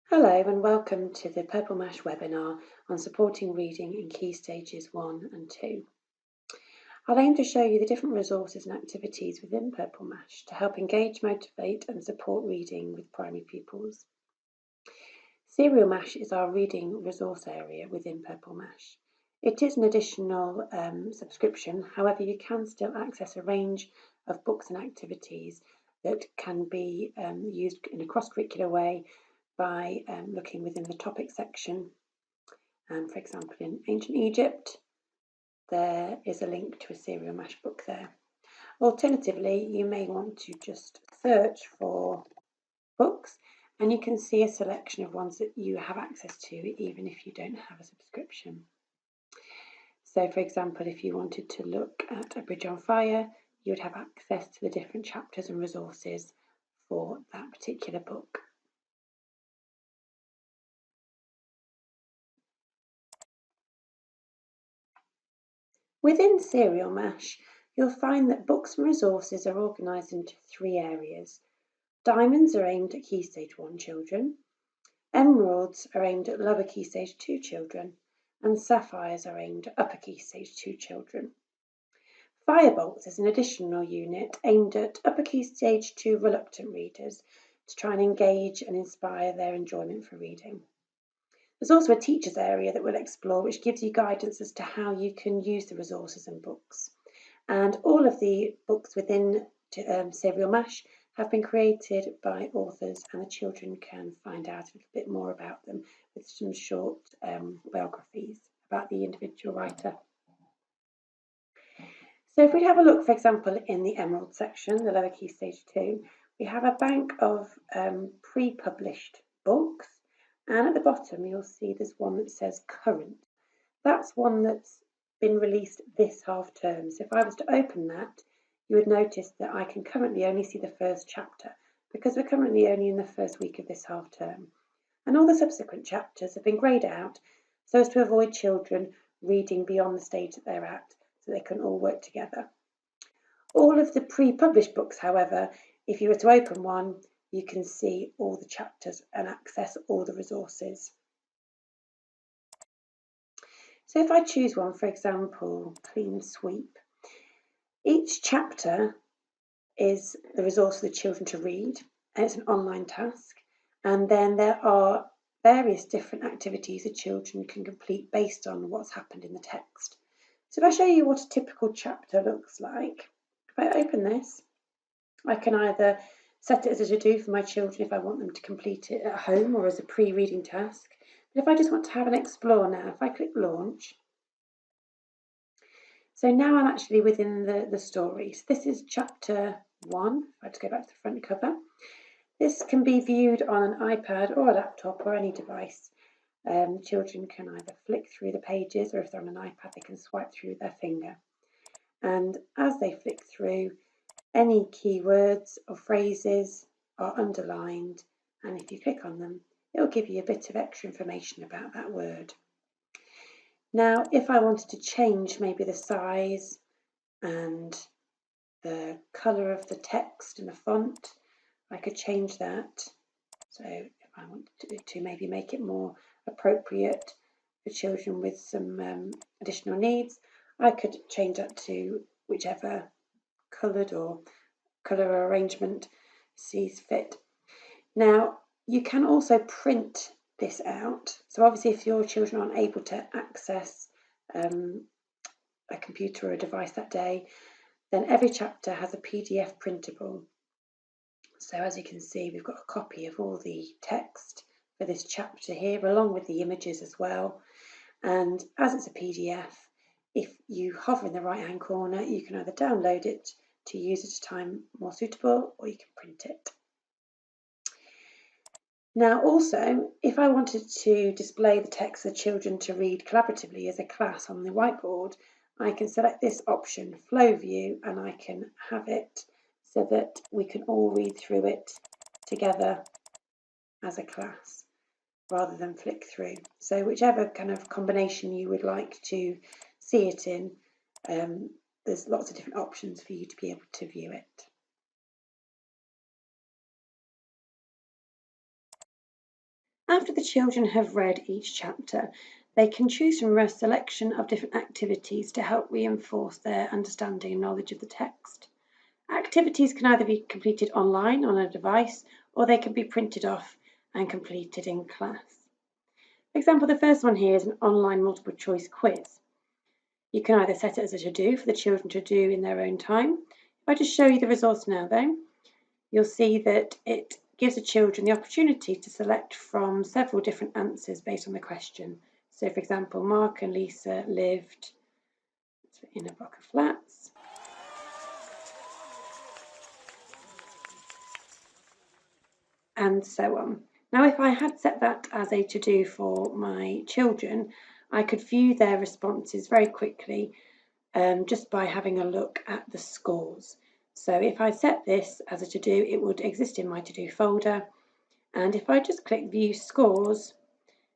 Hello and welcome to the Purple Mash webinar on supporting reading in Key Stages 1 and 2. I'll aim to show you the different resources and activities within Purple Mash to help engage, motivate and support reading with primary pupils. Serial Mash is our reading resource area within Purple Mash. It is an additional subscription, however you can still access a range of books and activities that can be used in a cross-curricular way by looking within the topic section. For example, in Ancient Egypt, there is a link to a Serial Mash book there. Alternatively, you may want to just search for books and you can see a selection of ones that you have access to even if you don't have a subscription. So for example, if you wanted to look at A Bridge on Fire, you would have access to the different chapters and resources for that particular book. Within Serial Mash, you'll find that books and resources are organised into 3 areas. Diamonds are aimed at Key Stage 1 children, emeralds are aimed at lower Key Stage 2 children, and sapphires are aimed at upper Key Stage 2 children. Firebolts is an additional unit aimed at upper Key Stage 2 reluctant readers to try and engage and inspire their enjoyment for reading. There's also a teachers area that we'll explore, which gives you guidance as to how you can use the resources and books. And all of the books within Serial Mash have been created by authors, and the children can find out a little bit more about them with some short biographies about the individual writer. So if we have a look, for example, in the Emerald section, the lower Key Stage 2, we have a bank of pre-published books. And at the bottom, you'll see there's one that says current. That's one that's been released this half term. So if I was to open that, you would notice that I can currently only see the first chapter because we're currently only in the first week of this half term. And all the subsequent chapters have been greyed out so as to avoid children reading beyond the stage that they're at, so they can all work together. All of the pre-published books, however, if you were to open one, you can see all the chapters and access all the resources. So if I choose one, for example, Clean Sweep, each chapter is the resource for the children to read, and it's an online task. And then there are various different activities the children can complete based on what's happened in the text. So if I show you what a typical chapter looks like, if I open this, I can either set it as a to-do for my children if I want them to complete it at home or as a pre-reading task. But if I just want to have an explore now, if I click launch, so now I'm actually within the story. So this is chapter 1. If I just go back to the front cover. This can be viewed on an iPad or a laptop or any device. Children can either flick through the pages, or if they're on an iPad, they can swipe through with their finger. And as they flick through, any keywords or phrases are underlined, and if you click on them, it will give you a bit of extra information about that word. Now, if I wanted to change maybe the size and the colour of the text and the font, I could change that. So if I wanted to maybe make it more appropriate for children with some additional needs, I could change that to whichever coloured or colour arrangement sees fit. Now, you can also print this out. So obviously if your children aren't able to access a computer or a device that day, then every chapter has a PDF printable. So as you can see, we've got a copy of all the text for this chapter here, along with the images as well. And as it's a PDF, if you hover in the right-hand corner, you can either download it to use at a time more suitable, or you can print it. Now also, if I wanted to display the text for children to read collaboratively as a class on the whiteboard, I can select this option, Flow View, and I can have it so that we can all read through it together as a class rather than flick through. So whichever kind of combination you would like to see it in, there's lots of different options for you to be able to view it. After the children have read each chapter, they can choose from a selection of different activities to help reinforce their understanding and knowledge of the text. Activities can either be completed online on a device, or they can be printed off and completed in class. For example, the first one here is an online multiple choice quiz. You can either set it as a to-do for the children to do in their own time. If I just show you the results now though, you'll see that it gives the children the opportunity to select from several different answers based on the question. So for example, Mark and Lisa lived in a block of flats. And so on. Now, if I had set that as a to-do for my children, I could view their responses very quickly just by having a look at the scores. So if I set this as a to-do, it would exist in my to-do folder. And if I just click View Scores,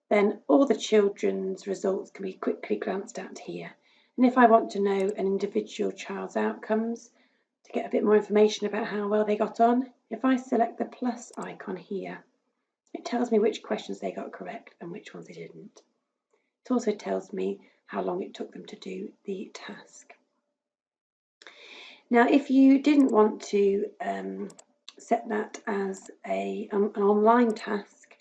then all the children's results can be quickly glanced at here. And if I want to know an individual child's outcomes, to get a bit more information about how well they got on, if I select the plus icon here, it tells me which questions they got correct and which ones they didn't. It also tells me how long it took them to do the task. Now, if you didn't want to set that as an online task,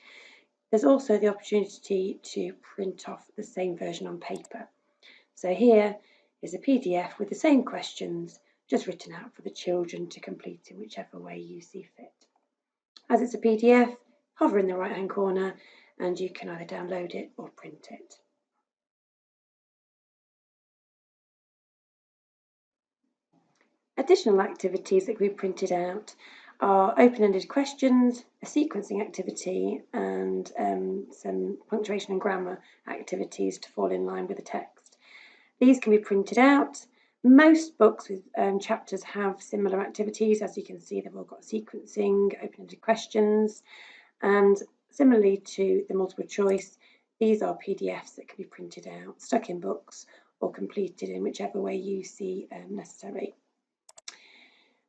there's also the opportunity to print off the same version on paper. So here is a PDF with the same questions, just written out for the children to complete in whichever way you see fit. As it's a PDF, hover in the right-hand corner and you can either download it or print it. Additional activities that can be printed out are open-ended questions, a sequencing activity, and some punctuation and grammar activities to fall in line with the text. These can be printed out. Most books with chapters have similar activities. As you can see, they've all got sequencing, open-ended questions, and similarly to the multiple choice, these are PDFs that can be printed out, stuck in books, or completed in whichever way you see necessary.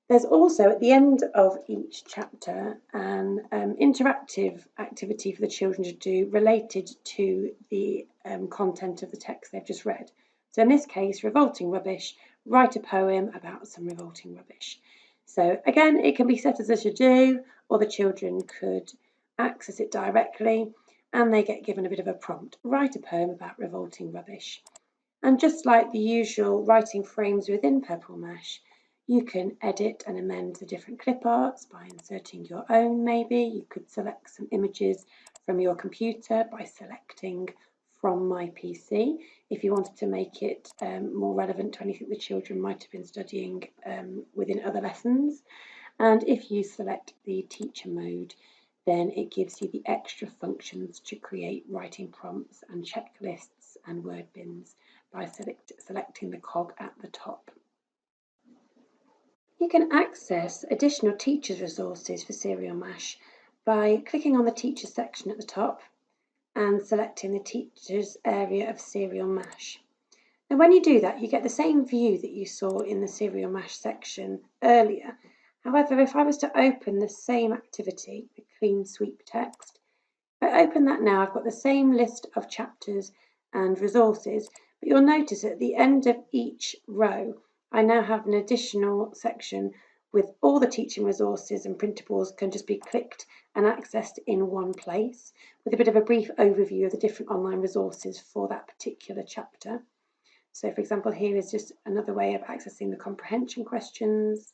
There's also at the end of each chapter an interactive activity for the children to do related to the content of the text they've just read. So in this case, revolting rubbish, write a poem about some revolting rubbish. So again, it can be set as a to-do, or the children could access it directly and they get given a bit of a prompt. Write a poem about revolting rubbish. And just like the usual writing frames within Purple Mash, you can edit and amend the different clip arts by inserting your own maybe. You could select some images from your computer by selecting from my PC if you wanted to make it more relevant to anything the children might have been studying within other lessons. And if you select the teacher mode, then it gives you the extra functions to create writing prompts and checklists and word bins by selecting the cog at the top. You can access additional teachers' resources for Serial Mash by clicking on the Teachers section at the top and selecting the Teachers area of Serial Mash. And when you do that, you get the same view that you saw in the Serial Mash section earlier. However, if I was to open the same activity, the clean sweep text, if I open that now, I've got the same list of chapters and resources, but you'll notice at the end of each row, I now have an additional section with all the teaching resources and printables can just be clicked and accessed in one place, with a bit of a brief overview of the different online resources for that particular chapter. So for example, here is just another way of accessing the comprehension questions,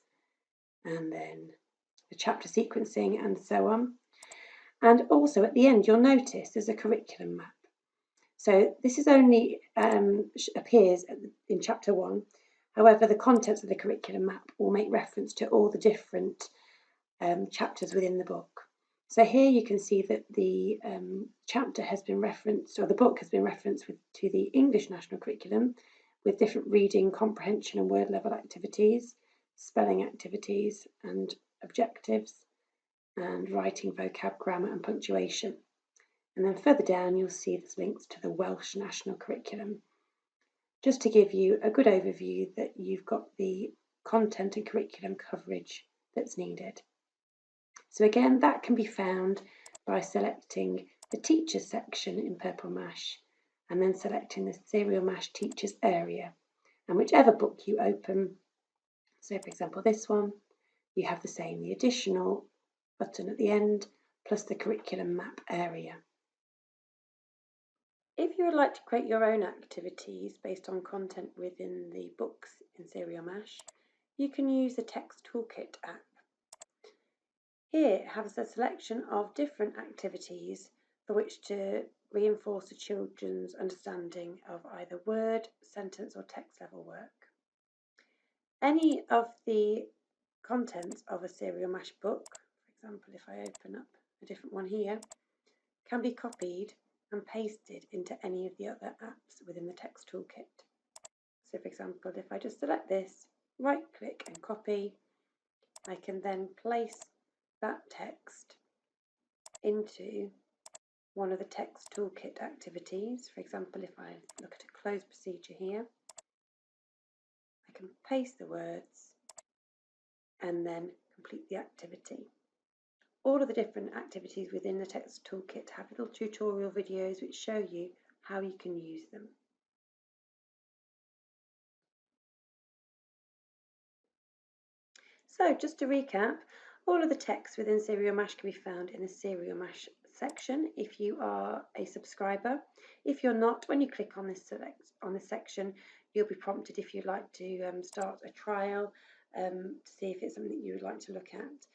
and then the chapter sequencing and so on. And also at the end, you'll notice there's a curriculum map. So this is only appears in chapter 1. However, the contents of the curriculum map will make reference to all the different chapters within the book. So here you can see that the chapter has been referenced, or the book has been referenced to the English National Curriculum with different reading, comprehension and word level activities, spelling activities and objectives, and writing, vocab, grammar and punctuation. And then further down you'll see there's links to the Welsh National Curriculum, just to give you a good overview that you've got the content and curriculum coverage that's needed. So again, that can be found by selecting the Teachers section in Purple Mash, and then selecting the Serial Mash Teachers area. And whichever book you open, so for example this one, you have the same, the additional button at the end, plus the curriculum map area. If you would like to create your own activities based on content within the books in Serial Mash, you can use the Text Toolkit app. Here it has a selection of different activities for which to reinforce the children's understanding of either word, sentence or text level work. Any of the contents of a Serial Mash book, for example if I open up a different one here, can be copied and pasted into any of the other apps within the Text Toolkit. So for example, if I just select this, right click and copy, I can then place that text into one of the Text Toolkit activities. For example, if I look at a close procedure here, I can paste the words and then complete the activity. All of the different activities within the Text Toolkit have little tutorial videos which show you how you can use them. So just to recap, all of the text within Serial Mash can be found in the Serial Mash section if you are a subscriber. If you're not, when you click on this section, you'll be prompted if you'd like to start a trial to see if it's something that you would like to look at.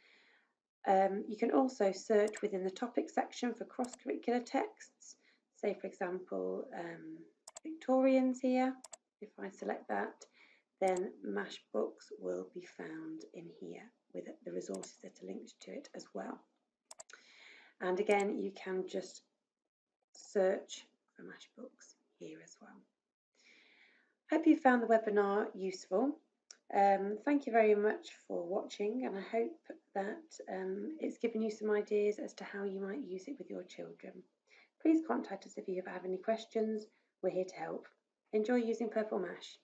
You can also search within the topic section for cross-curricular texts. Say for example, Victorians here. If I select that, then MASH books will be found in here with the resources that are linked to it as well. And again, you can just search for MASH books here as well. Hope you found the webinar useful. Thank you very much for watching, and I hope that it's given you some ideas as to how you might use it with your children. Please contact us if you have any questions. We're here to help. Enjoy using Purple Mash.